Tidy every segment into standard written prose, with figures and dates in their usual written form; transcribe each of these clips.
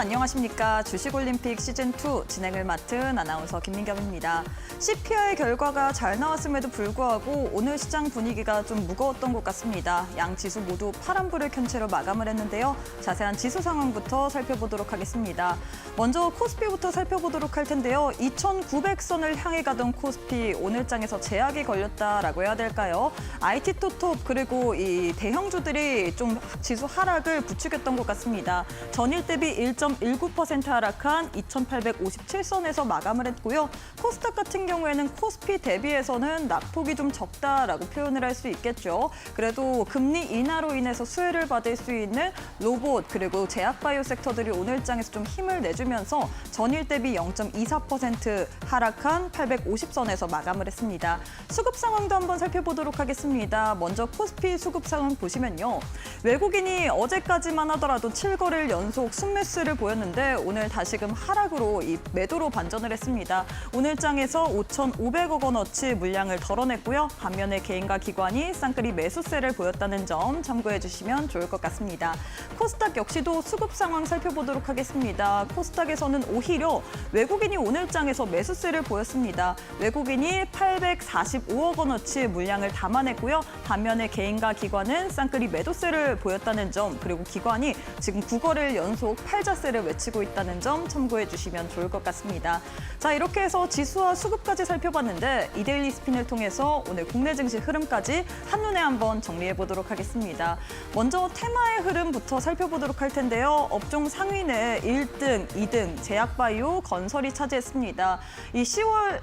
안녕하십니까. 주식올림픽 시즌2 진행을 맡은 아나운서 김민경입니다. CPI 결과가 잘 나왔음에도 불구하고 오늘 시장 분위기가 좀 무거웠던 것 같습니다. 양 지수 모두 파란불을 켠 채로 마감을 했는데요. 자세한 지수 상황부터 살펴보도록 하겠습니다. 먼저 코스피부터 살펴보도록 할 텐데요. 2,900선을 향해 가던 코스피 오늘장에서 제약이 걸렸다라고 해야 될까요? IT 톱톱 그리고 이 대형주들이 좀 지수 하락을 부추겼던 것 같습니다. 전일 대비 1.19% 하락한 2,857선에서 마감을 했고요. 코스닥 같은 경우에는 코스피 대비해서는 낙폭이 좀 적다라고 표현을 할 수 있겠죠. 그래도 금리 인하로 인해서 수혜를 받을 수 있는 로봇 그리고 제약바이오 섹터들이 오늘장에서 좀 힘을 내주면서 전일 대비 0.24% 하락한 850선에서 마감을 했습니다. 수급 상황도 한번 살펴보도록 하겠습니다. 먼저 코스피 수급 상황 보시면요. 외국인이 어제까지만 하더라도 7거래일 연속 순매수를 보였는데 오늘 다시금 하락으로 이 매도로 반전을 했습니다. 오늘장에서 5,500억 원어치 물량을 덜어냈고요. 반면에 개인과 기관이 쌍끌이 매수세를 보였다는 점 참고해 주시면 좋을 것 같습니다. 코스닥 역시도 수급 상황 살펴보도록 하겠습니다. 코스닥에서는 오히려 외국인이 오늘장에서 매수세를 보였습니다. 외국인이 845억 원어치 물량을 담아냈고요. 반면에 개인과 기관은 쌍끌이 매도세를 보였다는 점 그리고 기관이 지금 9거래일 연속 팔자세를 외치고 있다는 점 참고해 주시면 좋을 것 같습니다. 자, 이렇게 해서 지수와 수급까지 살펴봤는데 이데일리 스핀을 통해서 오늘 국내 증시 흐름까지 한눈에 한번 정리해 보도록 하겠습니다. 먼저 테마의 흐름부터 살펴보도록 할 텐데요. 업종 상위는 1등, 2등, 제약바이오, 건설이 차지했습니다. 이 10월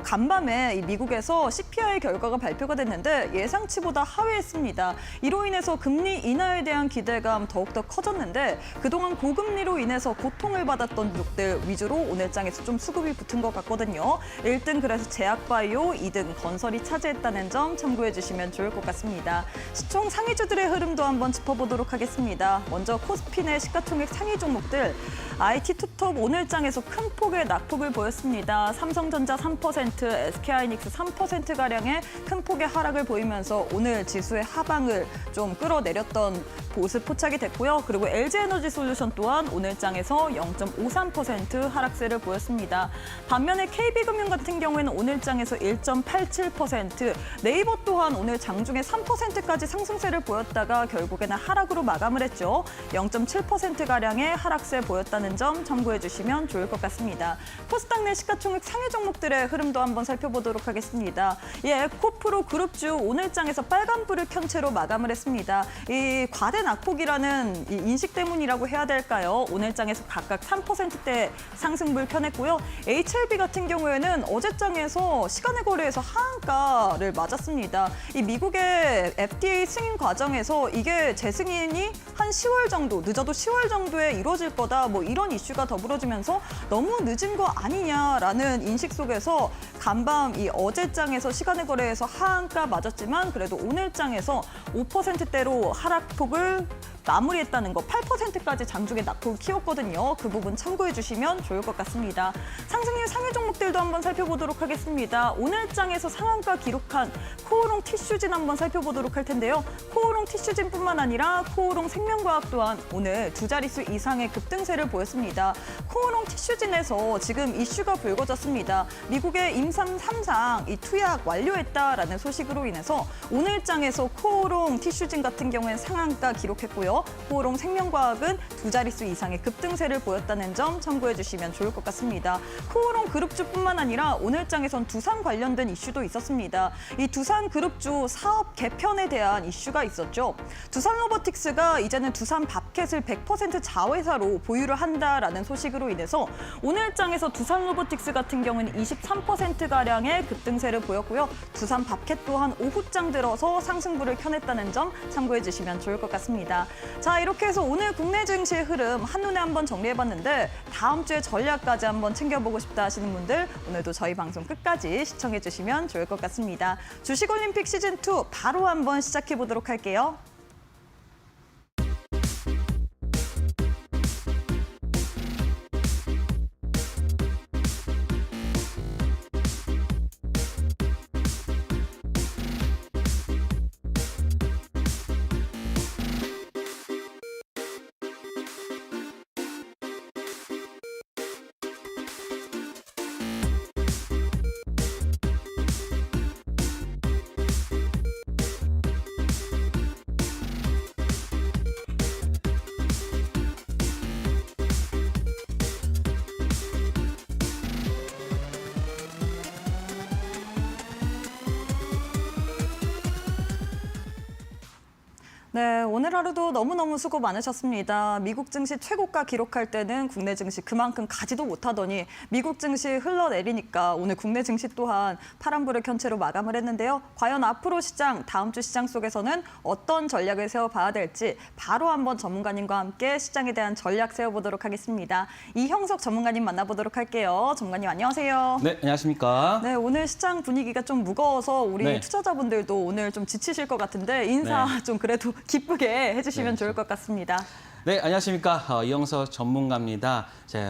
간밤에 미국에서 CPI 결과가 발표가 됐는데 예상치보다 하회했습니다. 이로 인해서 금리 인하에 대한 기대감 더욱더 커졌는데 그동안 고금리로 인해서 고통을 받았던 주들 위주로 오늘장에서 좀 수급이 붙은 것 같거든요. 1등 그래서 제약바이오, 2등 건설이 차지했다는 점 참고해 주시면 좋을 것 같습니다. 시총 상위주들의 흐름도 한번 짚어보도록 하겠습니다. 먼저 코스피 내 시가총액 상위 종목들 IT 톱톱 오늘장에서 큰 폭의 낙폭을 보였습니다. 삼성전자 3%, SK하이닉스 3%가량의 큰 폭의 하락을 보이면서 오늘 지수의 하방을 좀 끌어내렸던 모습 포착이 됐고요. 그리고 LG에너지솔루션 또한 오늘장에서 0.53% 하락세를 보였습니다. 반면에 KB금융 같은 경우에는 오늘장에서 1.87%, 네이버 또한 오늘 장중에 3%까지 상승세를 보였다가 결국에는 하락으로 마감을 했죠. 0.7%가량의 하락세 보였다는 점 참고해 주시면 좋을 것 같습니다. 코스닥 내 시가총액 상위 종목들의 흐름도 한번 살펴보도록 하겠습니다. 코프로 그룹주 오늘장에서 빨간불을 켠 채로 마감을 했습니다. 이 과대 낙폭이라는 이 인식 때문이라고 해야 될까요? 오늘장에서 각각 3%대 상승불 켜냈고요. HLB 같은 경우에는 어제장에서 시간의 거래에서 하한가를 맞았습니다. 이 미국의 FDA 승인 과정에서 이게 재승인이 한 10월 정도, 늦어도 10월 정도에 이루어질 거다, 뭐 이런 이슈가 더불어지면서 너무 늦은 거 아니냐라는 인식 속에서 간밤 이 어제장에서 시간의 거래에서 하한가 맞았지만 그래도 오늘장에서 5%대로 하락폭을 마무리했다는 거 8%까지 장중에 낙폭을 키웠거든요. 그 부분 참고해 주시면 좋을 것 같습니다. 상승률 상위 종목들도 한번 살펴보도록 하겠습니다. 오늘장에서 상한가 기록한 코오롱 티슈진 한번 살펴보도록 할 텐데요. 코오롱 티슈진뿐만 아니라 코오롱 생명과학 또한 오늘 두 자릿수 이상의 급등세를 보였습니다. 코오롱 티슈진에서 지금 이슈가 불거졌습니다. 미국의 임상 3상 이 투약 완료했다라는 소식으로 인해서 오늘장에서 코오롱 티슈진 같은 경우에는 상한가 기록했고요. 코오롱 생명과학은 두 자릿수 이상의 급등세를 보였다는 점 참고해 주시면 좋을 것 같습니다. 코오롱 그룹주뿐만 아니라 오늘장에선 두산 관련된 이슈도 있었습니다. 이 두산 그룹주 사업 개편에 대한 이슈가 있었죠. 두산 로보틱스가 이제는 두산 밥켓을 100% 자회사로 보유를 한다라는 소식으로 인해서 오늘장에서 두산 로보틱스 같은 경우는 23%가량의 급등세를 보였고요. 두산 밥켓 또한 오후장 들어서 상승불을 켜냈다는 점 참고해 주시면 좋을 것 같습니다. 자, 이렇게 해서 오늘 국내 증시의 흐름 한눈에 한번 정리해봤는데 다음 주에 전략까지 한번 챙겨보고 싶다 하시는 분들 오늘도 저희 방송 끝까지 시청해 주시면 좋을 것 같습니다. 주식올림픽 시즌2 바로 한번 시작해보도록 할게요. 네, 오늘 하루도 너무너무 수고 많으셨습니다. 미국 증시 최고가 기록할 때는 국내 증시 그만큼 가지도 못하더니 미국 증시 흘러내리니까 오늘 국내 증시 또한 파란불을 켠 채로 마감을 했는데요. 과연 앞으로 시장, 다음 주 시장 속에서는 어떤 전략을 세워봐야 될지 바로 한번 전문가님과 함께 시장에 대한 전략 세워보도록 하겠습니다. 이형석 전문가님 만나보도록 할게요. 전문가님 안녕하세요. 네, 안녕하십니까. 네, 오늘 시장 분위기가 좀 무거워서 우리 네. 투자자분들도 오늘 좀 지치실 것 같은데 인사 네. 좀 그래도 기쁘게 해주시면 네, 좋을 것 같습니다. 네, 안녕하십니까. 이형석 전문가입니다.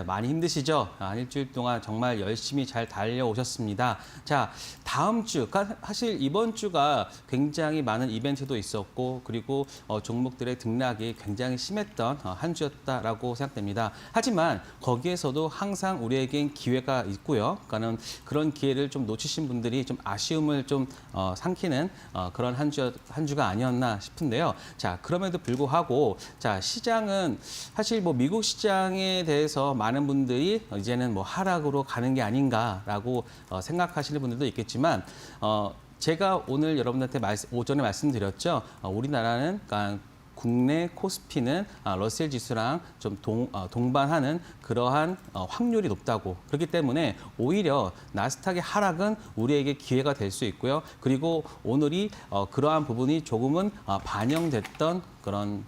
많이 힘드시죠? 한 일주일 동안 정말 열심히 잘 달려오셨습니다. 자, 다음 주, 사실 이번 주가 굉장히 많은 이벤트도 있었고, 그리고 종목들의 등락이 굉장히 심했던 한 주였다라고 생각됩니다. 하지만 거기에서도 항상 우리에겐 기회가 있고요. 그러니까는 그런 기회를 좀 놓치신 분들이 좀 아쉬움을 좀 삼키는 그런 한 주가 아니었나 싶은데요. 자, 그럼에도 불구하고, 자, 시장은 사실 뭐 미국 시장에 대해서 많은 분들이 이제는 뭐 하락으로 가는 게 아닌가라고 생각하시는 분들도 있겠지만 제가 오늘 여러분들한테 오전에 말씀드렸죠. 우리나라는 그러니까 국내 코스피는 러셀 지수랑 좀 동반하는 그러한 확률이 높다고. 그렇기 때문에 오히려 나스닥의 하락은 우리에게 기회가 될 수 있고요. 그리고 오늘이 그러한 부분이 조금은 반영됐던 그런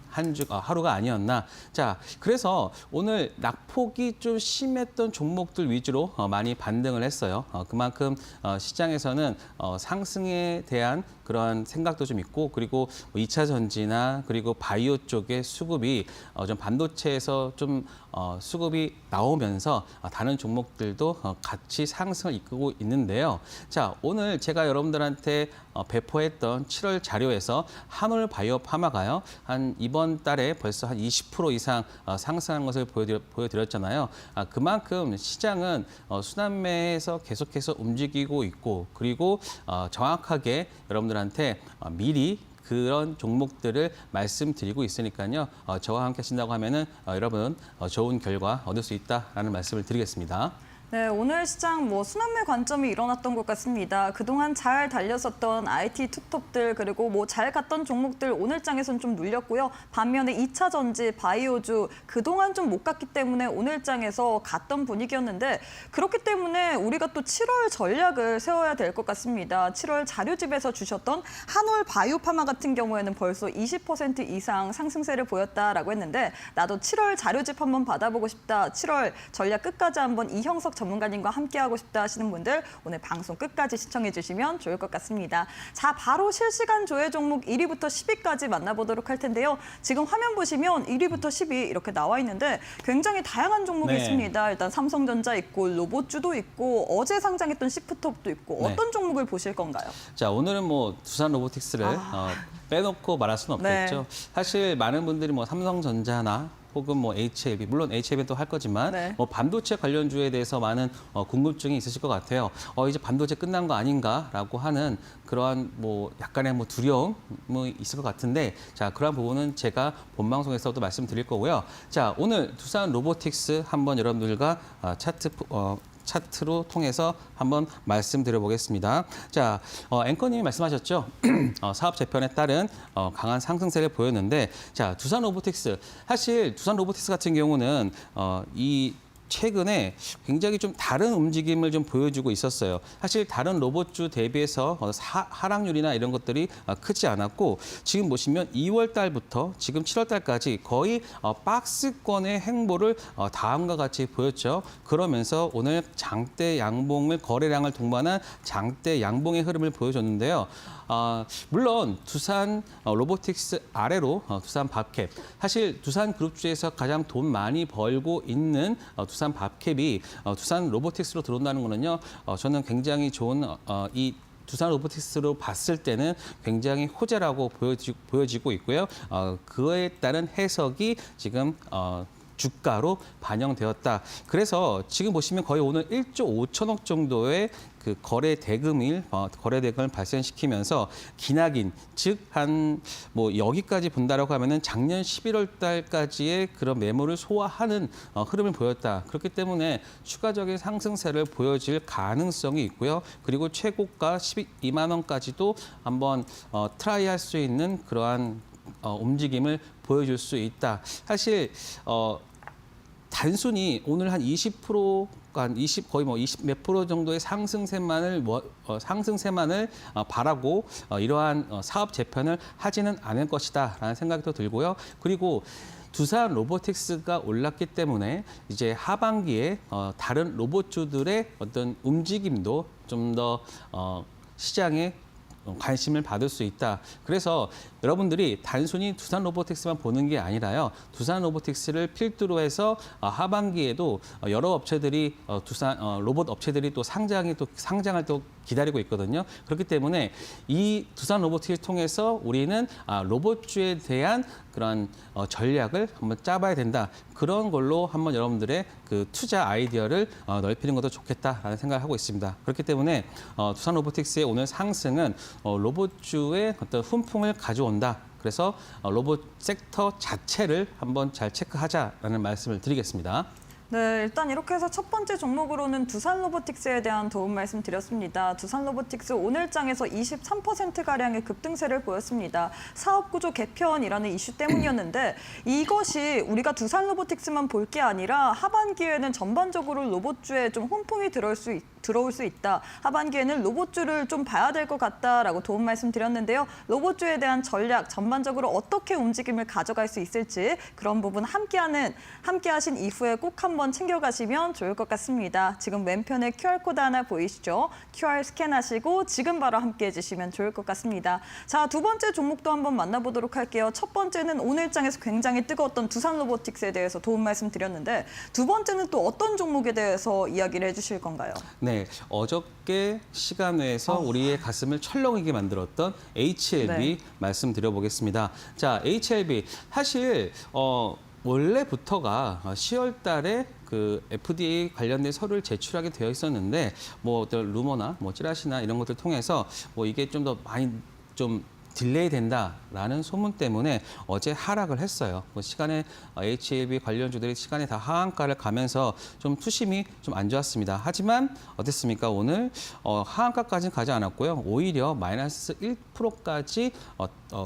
하루가 아니었나. 자, 그래서 오늘 낙폭이 좀 심했던 종목들 위주로 많이 반등을 했어요. 그만큼 시장에서는 상승에 대한 그런 생각도 좀 있고, 그리고 2차 전지나 그리고 바이오 쪽의 수급이 좀 반도체에서 좀 수급이 나오면서 다른 종목들도 같이 상승을 이끌고 있는데요. 자, 오늘 제가 여러분들한테 배포했던 7월 자료에서 한올 바이오 파마가요. 한 이번 달에 벌써 한 20% 이상 상승한 것을 보여드렸잖아요. 그만큼 시장은 순환매에서 계속해서 움직이고 있고, 그리고 정확하게 여러분들한테 미리 그런 종목들을 말씀드리고 있으니까요. 저와 함께 하신다고 하면은 여러분 좋은 결과 얻을 수 있다라는 말씀을 드리겠습니다. 네, 오늘 시장 순환매 관점이 일어났던 것 같습니다. 그동안 잘 달렸었던 IT 투톱들 그리고 잘 갔던 종목들 오늘장에서는 좀 눌렸고요. 반면에 2차 전지, 바이오주 그동안 좀 못 갔기 때문에 오늘장에서 갔던 분위기였는데 그렇기 때문에 우리가 또 7월 전략을 세워야 될 것 같습니다. 7월 자료집에서 주셨던 한올 바이오파마 같은 경우에는 벌써 20% 이상 상승세를 보였다라고 했는데 나도 7월 자료집 한번 받아보고 싶다. 7월 전략 끝까지 한번 이형석 전문가님과 함께하고 싶다 하시는 분들 오늘 방송 끝까지 시청해 주시면 좋을 것 같습니다. 자, 바로 실시간 조회 종목 1위부터 10위까지 만나보도록 할 텐데요. 지금 화면 보시면 1위부터 10위 이렇게 나와 있는데 굉장히 다양한 종목이 네. 있습니다. 일단 삼성전자 있고 로봇주도 있고 어제 상장했던 시프톱도 있고 네. 어떤 종목을 보실 건가요? 자, 오늘은 뭐 두산 로보틱스를 빼놓고 말할 수는 없겠죠. 네. 사실 많은 분들이 뭐 삼성전자나 혹은 뭐 HLB, 물론 HLB는 또 할 거지만 네. 뭐 반도체 관련주에 대해서 많은 궁금증이 있으실 것 같아요. 이제 반도체 끝난 거 아닌가라고 하는 그러한 뭐 약간의 뭐 두려움이 있을 것 같은데, 자, 그러한 부분은 제가 본 방송에서도 말씀드릴 거고요. 자, 오늘 두산 로보틱스 한번 여러분들과 차트로 통해서 한번 말씀드려보겠습니다. 자, 앵커님이 말씀하셨죠. 사업 재편에 따른 강한 상승세를 보였는데, 자, 두산 로보틱스. 사실 두산 로보틱스 같은 경우는 최근에 굉장히 좀 다른 움직임을 좀 보여주고 있었어요. 사실 다른 로봇주 대비해서 하락률이나 이런 것들이 크지 않았고, 지금 보시면 2월 달부터 지금 7월 달까지 거의 박스권의 행보를 다음과 같이 보였죠. 그러면서 오늘 장대 양봉을 거래량을 동반한 장대 양봉의 흐름을 보여줬는데요. 물론 두산 로보틱스 아래로 두산 밥캡, 사실 두산 그룹주에서 가장 돈 많이 벌고 있는 두산 밥캡이 두산 로보틱스로 들어온다는 거는요, 저는 굉장히 좋은 이 두산 로보틱스로 봤을 때는 굉장히 호재라고 보여지고 있고요. 그에 따른 해석이 지금 주가로 반영되었다. 그래서 지금 보시면 거의 오늘 1조 5천억 정도의 그 거래 대금을 발생시키면서 기나긴, 즉 한 뭐 여기까지 본다라고 하면은 작년 11월 달까지의 그런 매물을 소화하는 흐름을 보였다. 그렇기 때문에 추가적인 상승세를 보여질 가능성이 있고요. 그리고 최고가 12만 원까지도 한번 트라이할 수 있는 그러한 움직임을 보여줄 수 있다. 사실 단순히 오늘 한 20%, 거의 뭐 20 몇 프로 정도의 상승세만을 바라고 이러한 사업 재편을 하지는 않을 것이다라는 생각도 들고요. 그리고 두산 로보틱스가 올랐기 때문에 이제 하반기에 다른 로봇주들의 어떤 움직임도 좀 더 시장에 관심을 받을 수 있다. 그래서 여러분들이 단순히 두산 로보틱스만 보는 게 아니라요. 두산 로보틱스를 필두로 해서 하반기에도 여러 업체들이 로봇 업체들이 또 상장을 또 기다리고 있거든요. 그렇기 때문에 이 두산 로보틱스를 통해서 우리는 로봇주에 대한 그런 전략을 한번 짜봐야 된다. 그런 걸로 한번 여러분들의 그 투자 아이디어를 넓히는 것도 좋겠다라는 생각을 하고 있습니다. 그렇기 때문에 두산 로보틱스의 오늘 상승은 로봇주의 어떤 훈풍을 가져온다. 그래서 로봇 섹터 자체를 한번 잘 체크하자라는 말씀을 드리겠습니다. 네, 일단 이렇게 해서 첫 번째 종목으로는 두산 로보틱스에 대한 도움 말씀드렸습니다. 두산 로보틱스 오늘장에서 23%가량의 급등세를 보였습니다. 사업구조 개편이라는 이슈 때문이었는데 이것이 우리가 두산 로보틱스만 볼 게 아니라 하반기에는 전반적으로 로봇주에 좀 훈풍이 들어올 수 있다. 하반기에는 로봇주를 좀 봐야 될 것 같다라고 도움 말씀드렸는데요. 로봇주에 대한 전략, 전반적으로 어떻게 움직임을 가져갈 수 있을지 그런 부분 함께 하신 이후에 꼭 한번 챙겨가시면 좋을 것 같습니다. 지금 왼편에 QR코드 하나 보이시죠? QR 스캔하시고 지금 바로 함께 해주시면 좋을 것 같습니다. 자, 두 번째 종목도 한번 만나보도록 할게요. 첫 번째는 오늘장에서 굉장히 뜨거웠던 두산 로보틱스에 대해서 도움 말씀드렸는데 두 번째는 또 어떤 종목에 대해서 이야기를 해주실 건가요? 네, 어저께 시간 외에서 우리의 가슴을 철렁이게 만들었던 HLB 네. 말씀드려보겠습니다. 자, HLB 사실 원래부터가 10월 달에 그 FDA 관련된 서류를 제출하게 되어 있었는데 뭐 어떤 루머나 뭐 찌라시나 이런 것들 통해서 뭐 이게 좀 더 많이 좀 딜레이 된다라는 소문 때문에 어제 하락을 했어요. 뭐 시간에 HLB 관련주들이 시간에 다 하한가를 가면서 좀 투심이 좀 안 좋았습니다. 하지만 어땠습니까? 오늘 하한가까지는 가지 않았고요. 오히려 마이너스 1%까지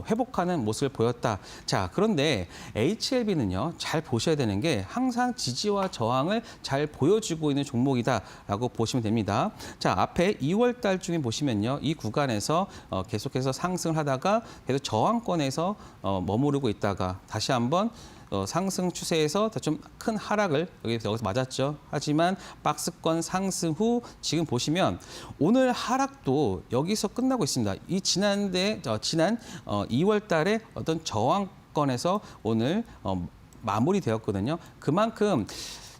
회복하는 모습을 보였다. 자, 그런데 HLB는요. 잘 보셔야 되는 게 항상 지지와 저항을 잘 보여주고 있는 종목이다라고 보시면 됩니다. 자, 앞에 2월 달 중에 보시면요. 이 구간에서 계속해서 상승을 하다가 계속 저항권에서 머무르고 있다가 다시 한번 상승 추세에서 좀 큰 하락을 여기서 맞았죠. 하지만 박스권 상승 후 지금 보시면 오늘 하락도 여기서 끝나고 있습니다. 이 지난 2월 달에 어떤 저항권에서 오늘 마무리되었거든요. 그만큼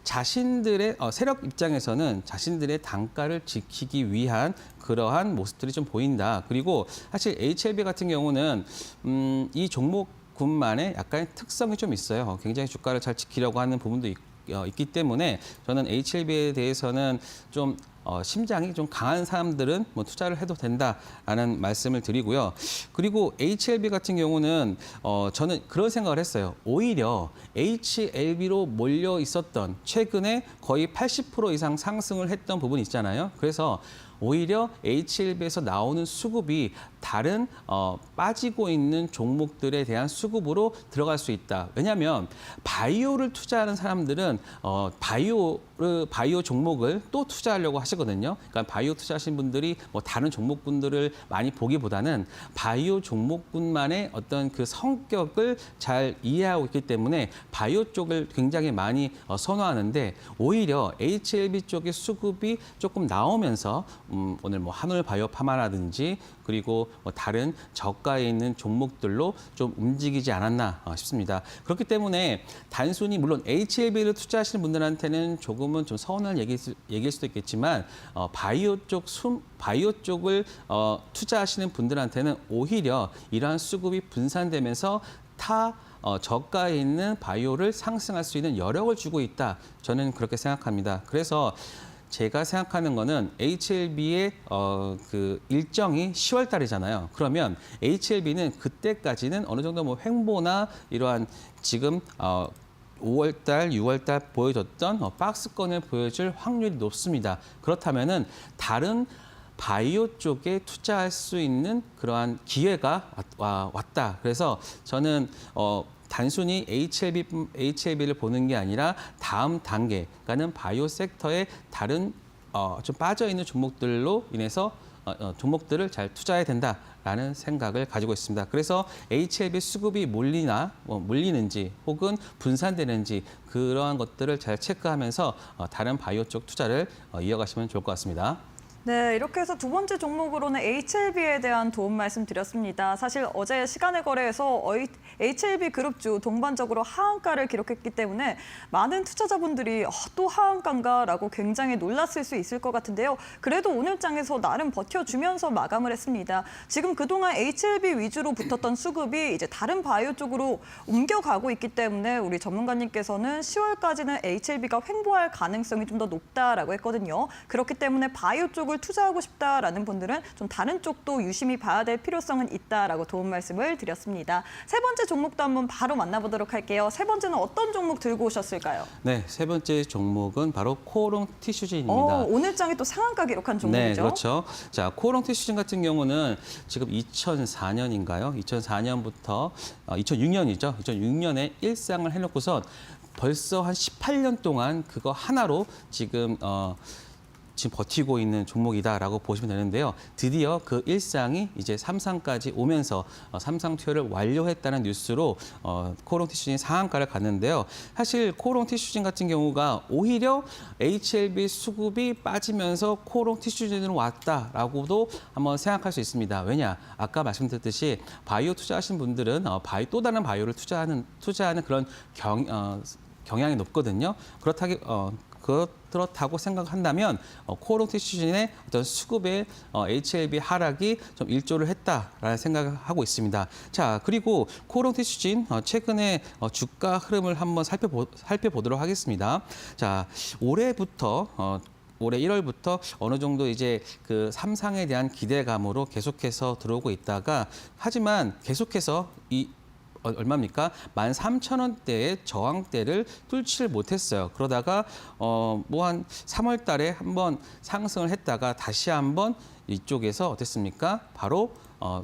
자신들의 세력 입장에서는 자신들의 단가를 지키기 위한 그러한 모습들이 좀 보인다. 그리고 사실 HLB 같은 경우는 이 종목군만의 약간의 특성이 좀 있어요. 굉장히 주가를 잘 지키려고 하는 부분도 있기 때문에 저는 HLB에 대해서는 좀 심장이 좀 강한 사람들은 뭐 투자를 해도 된다라는 말씀을 드리고요. 그리고 HLB 같은 경우는 저는 그런 생각을 했어요. 오히려 HLB로 몰려 있었던 최근에 거의 80% 이상 상승을 했던 부분이 있잖아요. 그래서 오히려 HLB에서 나오는 수급이 다른 빠지고 있는 종목들에 대한 수급으로 들어갈 수 있다. 왜냐하면 바이오를 투자하는 사람들은 바이오 종목을 또 투자하려고 하시거든요. 그러니까 바이오 투자하신 분들이 뭐 다른 종목군들을 많이 보기보다는 바이오 종목군만의 어떤 그 성격을 잘 이해하고 있기 때문에 바이오 쪽을 굉장히 많이 선호하는데 오히려 HLB 쪽의 수급이 조금 나오면서 오늘 뭐 한올 바이오 파마라든지 그리고 뭐 다른 저가에 있는 종목들로 좀 움직이지 않았나 싶습니다. 그렇기 때문에 단순히 물론 HLB를 투자하시는 분들한테는 조금은 좀 서운한 얘기일 수도 있겠지만 바이오 쪽을 투자하시는 분들한테는 오히려 이러한 수급이 분산되면서 저가에 있는 바이오를 상승할 수 있는 여력을 주고 있다. 저는 그렇게 생각합니다. 그래서 제가 생각하는 거는 HLB의 그 일정이 10월 달이잖아요. 그러면 HLB는 그때까지는 어느 정도 뭐 횡보나 이러한 지금 5월 달, 6월 달 보여줬던 박스권을 보여줄 확률이 높습니다. 그렇다면은 다른 바이오 쪽에 투자할 수 있는 그러한 기회가 왔다. 그래서 저는 단순히 HLB를 보는 게 아니라 다음 단계, 그러니까는 바이오 섹터의 다른 좀 빠져 있는 종목들로 인해서 종목들을 잘 투자해야 된다라는 생각을 가지고 있습니다. 그래서 HLB 수급이 몰리는지 혹은 분산되는지 그러한 것들을 잘 체크하면서 다른 바이오 쪽 투자를 이어가시면 좋을 것 같습니다. 네, 이렇게 해서 두 번째 종목으로는 HLB에 대한 도움 말씀드렸습니다. 사실 어제 시간의 거래에서 HLB 그룹주 동반적으로 하한가를 기록했기 때문에 많은 투자자분들이 또 하한가인가라고 굉장히 놀랐을 수 있을 것 같은데요. 그래도 오늘 장에서 나름 버텨주면서 마감을 했습니다. 지금 그동안 HLB 위주로 붙었던 수급이 이제 다른 바이오 쪽으로 옮겨가고 있기 때문에 우리 전문가님께서는 10월까지는 HLB가 횡보할 가능성이 좀 더 높다라고 했거든요. 그렇기 때문에 바이오 쪽을 투자하고 싶다라는 분들은 좀 다른 쪽도 유심히 봐야 될 필요성은 있다라고 도움 말씀을 드렸습니다. 세 번째 종목도 한번 바로 만나보도록 할게요. 세 번째는 어떤 종목 들고 오셨을까요? 네, 세 번째 종목은 바로 코오롱 티슈진입니다. 오늘 장에 또 상한가 기록한 종목이죠? 네, 그렇죠. 자, 코오롱 티슈진 같은 경우는 지금 2004년인가요? 2004년부터 2006년이죠. 2006년에 일상을 해놓고서 벌써 한 18년 동안 그거 하나로 지금 버티고 있는 종목이다라고 보시면 되는데요. 드디어 그 일상이 이제 3상까지 오면서 3상 투여를 완료했다는 뉴스로 코오롱 티슈진 상한가를 갔는데요. 사실 코오롱 티슈진 같은 경우가 오히려 HLB 수급이 빠지면서 코오롱 티슈진으로 왔다라고도 한번 생각할 수 있습니다. 왜냐? 아까 말씀드렸듯이 바이오 투자하신 분들은 또 다른 바이오를 투자하는 그런 경향이 높거든요. 그렇다고 생각한다면 코오롱 티슈진의 어떤 수급의 HLB 하락이 좀 일조를 했다라는 생각을 하고 있습니다. 자, 그리고 코오롱 티슈진 최근에 주가 흐름을 한번 살펴보도록 하겠습니다. 자, 올해 1월부터 어느 정도 이제 그 3상에 대한 기대감으로 계속해서 들어오고 있다가 하지만 계속해서 얼마입니까? 13,000원대의 저항대를 뚫지를 못했어요. 그러다가 뭐 한 3월 달에 한번 상승을 했다가 다시 한번 이쪽에서 어땠습니까? 바로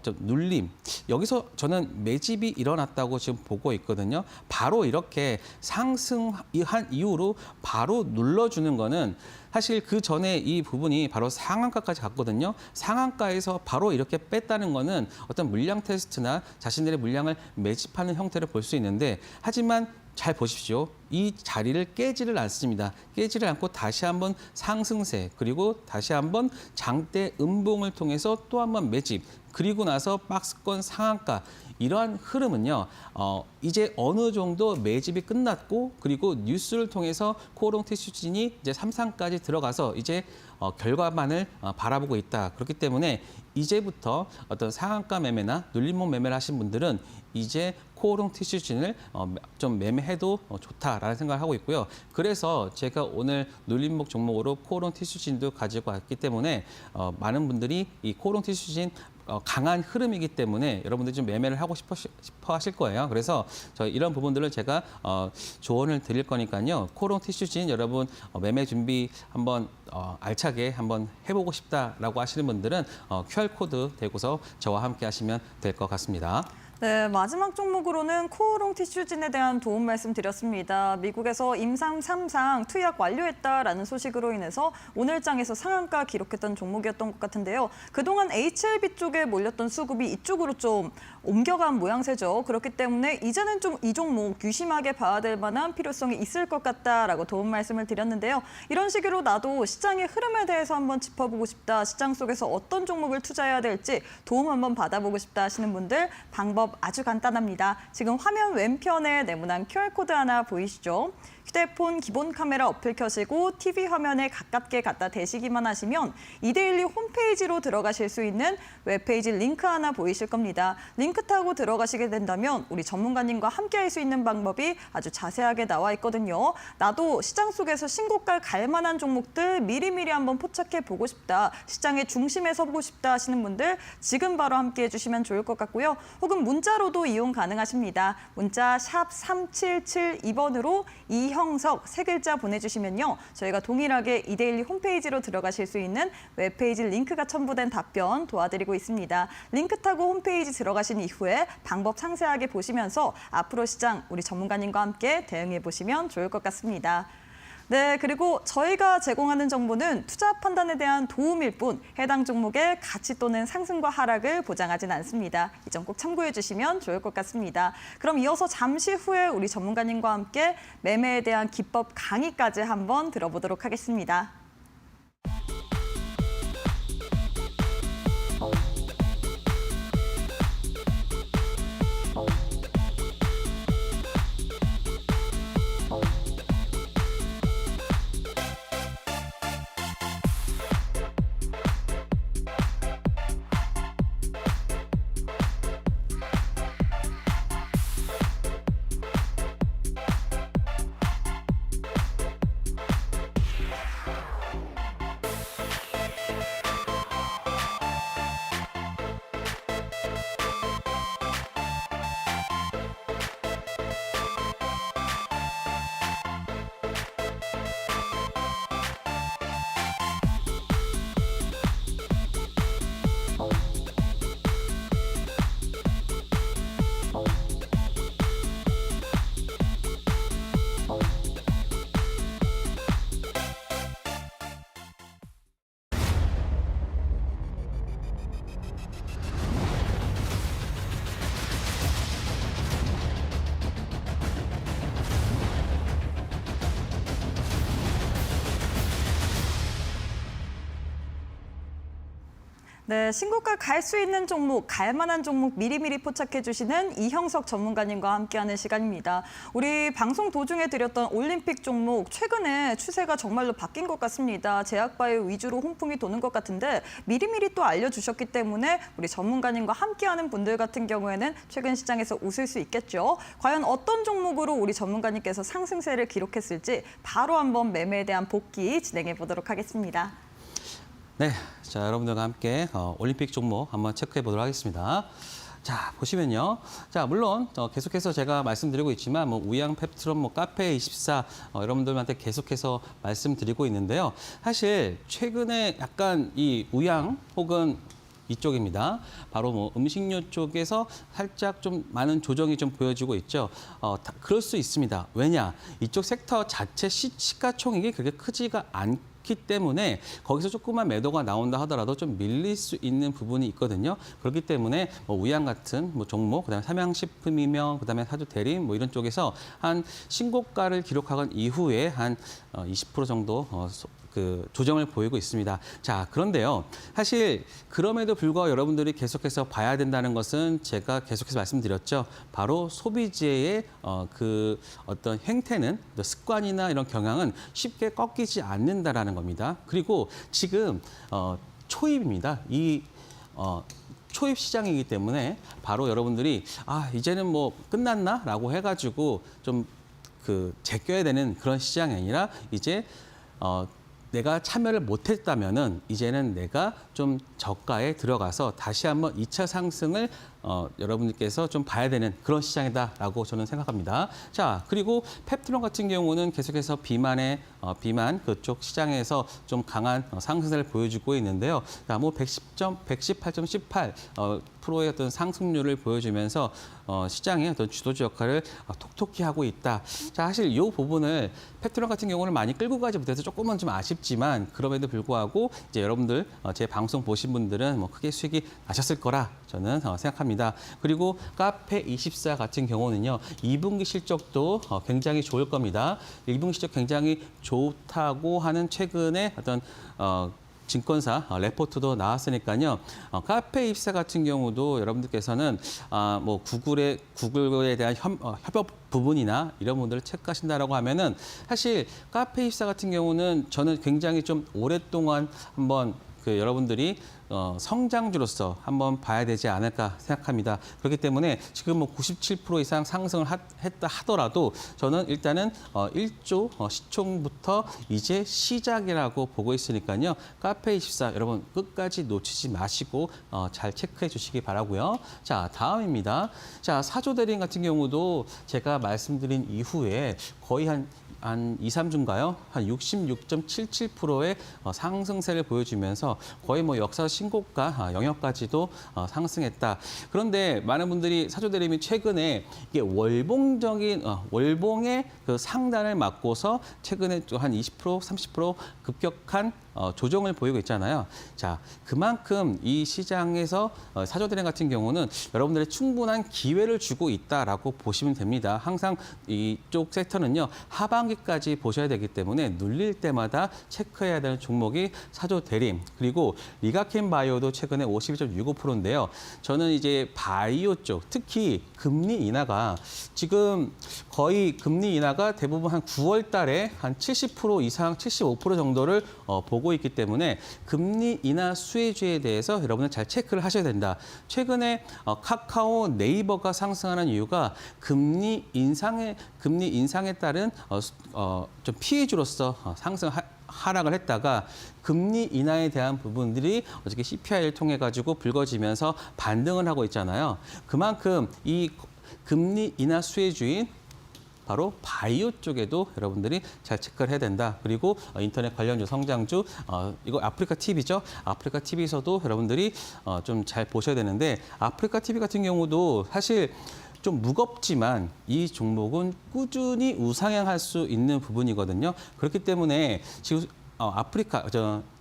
좀 눌림. 여기서 저는 매집이 일어났다고 지금 보고 있거든요. 바로 이렇게 상승한 이후로 바로 눌러주는 거는 사실 그 전에 이 부분이 바로 상한가까지 갔거든요. 상한가에서 바로 이렇게 뺐다는 거는 어떤 물량 테스트나 자신들의 물량을 매집하는 형태를 볼 수 있는데 하지만 잘 보십시오. 이 자리를 깨지를 않습니다. 깨지를 않고 다시 한번 상승세 그리고 다시 한번 장대 음봉을 통해서 또 한번 매집 그리고 나서 박스권 상한가 이러한 흐름은요. 이제 어느 정도 매집이 끝났고 그리고 뉴스를 통해서 코오롱 티슈진이 이제 3상까지 들어가서 이제 결과만을 바라보고 있다. 그렇기 때문에 이제부터 어떤 상한가 매매나 눌림목 매매를 하신 분들은 이제 코오롱 티슈진을 좀 매매해도 좋다라는 생각을 하고 있고요. 그래서 제가 오늘 눌림목 종목으로 코오롱 티슈진도 가지고 왔기 때문에 많은 분들이 이 코오롱 티슈진 강한 흐름이기 때문에 여러분들이 좀 매매를 하고 싶어 하실 거예요. 그래서 이런 부분들을 제가 조언을 드릴 거니까요. 코오롱 티슈진 여러분 매매 준비 한번 알차게 한번 해보고 싶다라고 하시는 분들은 QR코드 대고서 저와 함께 하시면 될 것 같습니다. 네, 마지막 종목으로는 코오롱 티슈진에 대한 도움 말씀드렸습니다. 미국에서 임상 3상 투약 완료했다라는 소식으로 인해서 오늘 장에서 상한가 기록했던 종목이었던 것 같은데요. 그동안 HLB 쪽에 몰렸던 수급이 이쪽으로 좀 옮겨간 모양새죠. 그렇기 때문에 이제는 좀 이 종목 유심하게 봐야 될 만한 필요성이 있을 것 같다라고 도움 말씀을 드렸는데요. 이런 식으로 나도 시장의 흐름에 대해서 한번 짚어보고 싶다. 시장 속에서 어떤 종목을 투자해야 될지 도움 한번 받아보고 싶다 하시는 분들 방법 아주 간단합니다. 지금 화면 왼편에 네모난 QR코드 하나 보이시죠? 휴대폰 기본 카메라 어플 켜시고 TV 화면에 가깝게 갖다 대시기만 하시면 이데일리 홈페이지로 들어가실 수 있는 웹페이지 링크 하나 보이실 겁니다. 링크 타고 들어가시게 된다면 우리 전문가님과 함께 할 수 있는 방법이 아주 자세하게 나와 있거든요. 나도 시장 속에서 신고가 갈 만한 종목들 미리미리 한번 포착해 보고 싶다. 시장의 중심에 서보고 싶다 하시는 분들 지금 바로 함께 해주시면 좋을 것 같고요. 혹은 문자로도 이용 가능하십니다. 문자 샵 3772번으로 이형 이형석 세 글자 보내주시면요. 저희가 동일하게 이데일리 홈페이지로 들어가실 수 있는 웹페이지 링크가 첨부된 답변 도와드리고 있습니다. 링크 타고 홈페이지 들어가신 이후에 방법 상세하게 보시면서 앞으로 시장 우리 전문가님과 함께 대응해 보시면 좋을 것 같습니다. 네, 그리고 저희가 제공하는 정보는 투자 판단에 대한 도움일 뿐 해당 종목의 가치 또는 상승과 하락을 보장하진 않습니다. 이 점 꼭 참고해 주시면 좋을 것 같습니다. 그럼 이어서 잠시 후에 우리 전문가님과 함께 매매에 대한 기법 강의까지 한번 들어보도록 하겠습니다. 네, 신고가 갈 수 있는 종목, 갈 만한 종목 미리미리 포착해 주시는 이형석 전문가님과 함께하는 시간입니다. 우리 방송 도중에 드렸던 올림픽 종목, 최근에 추세가 정말로 바뀐 것 같습니다. 제약바이오 위주로 홍풍이 도는 것 같은데 미리미리 또 알려주셨기 때문에 우리 전문가님과 함께하는 분들 같은 경우에는 최근 시장에서 웃을 수 있겠죠. 과연 어떤 종목으로 우리 전문가님께서 상승세를 기록했을지 바로 한번 매매에 대한 복귀 진행해 보도록 하겠습니다. 네, 자 여러분들과 함께 올림픽 종목 한번 체크해 보도록 하겠습니다. 자 보시면요, 자 물론 계속해서 제가 말씀드리고 있지만 뭐 우양 펩트론, 뭐 카페24 여러분들한테 계속해서 말씀드리고 있는데요. 사실 최근에 약간 이 우양 혹은 이쪽입니다. 바로 뭐 음식료 쪽에서 살짝 좀 많은 조정이 좀 보여지고 있죠. 그럴 수 있습니다. 왜냐? 이쪽 섹터 자체 시가총액이 그렇게 크지가 않기 때문에 거기서 조그만 매도가 나온다 하더라도 좀 밀릴 수 있는 부분이 있거든요. 그렇기 때문에 뭐 우양 같은 뭐 종목, 그다음에 삼양식품이며 그다음에 사주 대림 뭐 이런 쪽에서 한 신고가를 기록한 이후에 한 20% 정도 그 조정을 보이고 있습니다. 자, 그런데요. 사실 그럼에도 불구하고 여러분들이 계속해서 봐야 된다는 것은 제가 계속해서 말씀드렸죠. 바로 소비재의 그 어떤 행태는 습관이나 이런 경향은 쉽게 꺾이지 않는다라는 겁니다. 그리고 지금 초입입니다. 이 초입 시장이기 때문에 바로 여러분들이 이제는 뭐 끝났나라고 해가지고 좀 그 제껴야 되는 그런 시장이 아니라 이제 내가 참여를 못했다면은 이제는 내가 좀 저가에 들어가서 다시 한번 2차 상승을 여러분들께서 좀 봐야 되는 그런 시장이다라고 저는 생각합니다. 자, 그리고 펩트론 같은 경우는 계속해서 비만 그쪽 시장에서 좀 강한 상승세를 보여주고 있는데요. 자, 뭐 118.18 프로의 어떤 상승률을 보여주면서 시장의 어떤 주도주 역할을 톡톡히 하고 있다. 자, 사실 이 부분을 펩트론 같은 경우는 많이 끌고 가지 못해서 조금은 좀 아쉽지만 그럼에도 불구하고 이제 여러분들 제 방송 보신 분들은 뭐 크게 수익이 나셨을 거라 저는 생각합니다. 그리고 카페24 같은 경우는요, 2분기 실적도 굉장히 좋을 겁니다. 1분기 실적 굉장히 좋다고 하는 최근에 어떤 증권사 레포트도 나왔으니까요. 카페24 같은 경우도 여러분들께서는 뭐 구글에 대한 협업 부분이나 이런 분들을 체크하신다라고 하면은 사실 카페24 같은 경우는 저는 굉장히 좀 오랫동안 한번 여러분들이 성장주로서 한번 봐야 되지 않을까 생각합니다. 그렇기 때문에 지금 뭐 97% 이상 상승을 했다 하더라도 저는 일단은 1조 시총부터 이제 시작이라고 보고 있으니까요. 카페24 여러분 끝까지 놓치지 마시고 잘 체크해 주시기 바라고요. 자, 다음입니다. 자, 사조 대리인 같은 경우도 제가 말씀드린 이후에 거의 한 한 2, 3주인가요? 한 66.77%의 상승세를 보여주면서 거의 뭐 역사 신고가 영역까지도 상승했다. 그런데 많은 분들이 사조대림이 최근에 이게 월봉의 그 상단을 맞고서 최근에 또 한 20%, 30% 급격한 조정을 보이고 있잖아요. 자, 그만큼 이 시장에서 사조대림 같은 경우는 여러분들의 충분한 기회를 주고 있다라고 보시면 됩니다. 항상 이쪽 섹터는요, 하반기까지 보셔야 되기 때문에 눌릴 때마다 체크해야 되는 종목이 사조대림, 그리고 리가켄 바이오도 최근에 51.65%인데요. 저는 이제 바이오 쪽, 특히 금리 인하가 지금 거의 금리 인하가 대부분 한 9월 달에 한 70% 이상, 75% 정도를 보고 있기 때문에 금리 인하 수혜주에 대해서 여러분은 잘 체크를 하셔야 된다. 최근에 카카오, 네이버가 상승하는 이유가 금리 인상에 따른 좀 피해주로서 하락을 했다가 금리 인하에 대한 부분들이 어저께 CPI를 통해 가지고 불거지면서 반등을 하고 있잖아요. 그만큼 이 금리 인하 수혜주인 바로 바이오 쪽에도 여러분들이 잘 체크를 해야 된다. 그리고 인터넷 관련주, 성장주, 이거 아프리카 TV죠. 아프리카 TV에서도 여러분들이 좀 잘 보셔야 되는데, 아프리카 TV 같은 경우도 사실 좀 무겁지만 이 종목은 꾸준히 우상향할 수 있는 부분이거든요. 그렇기 때문에 지금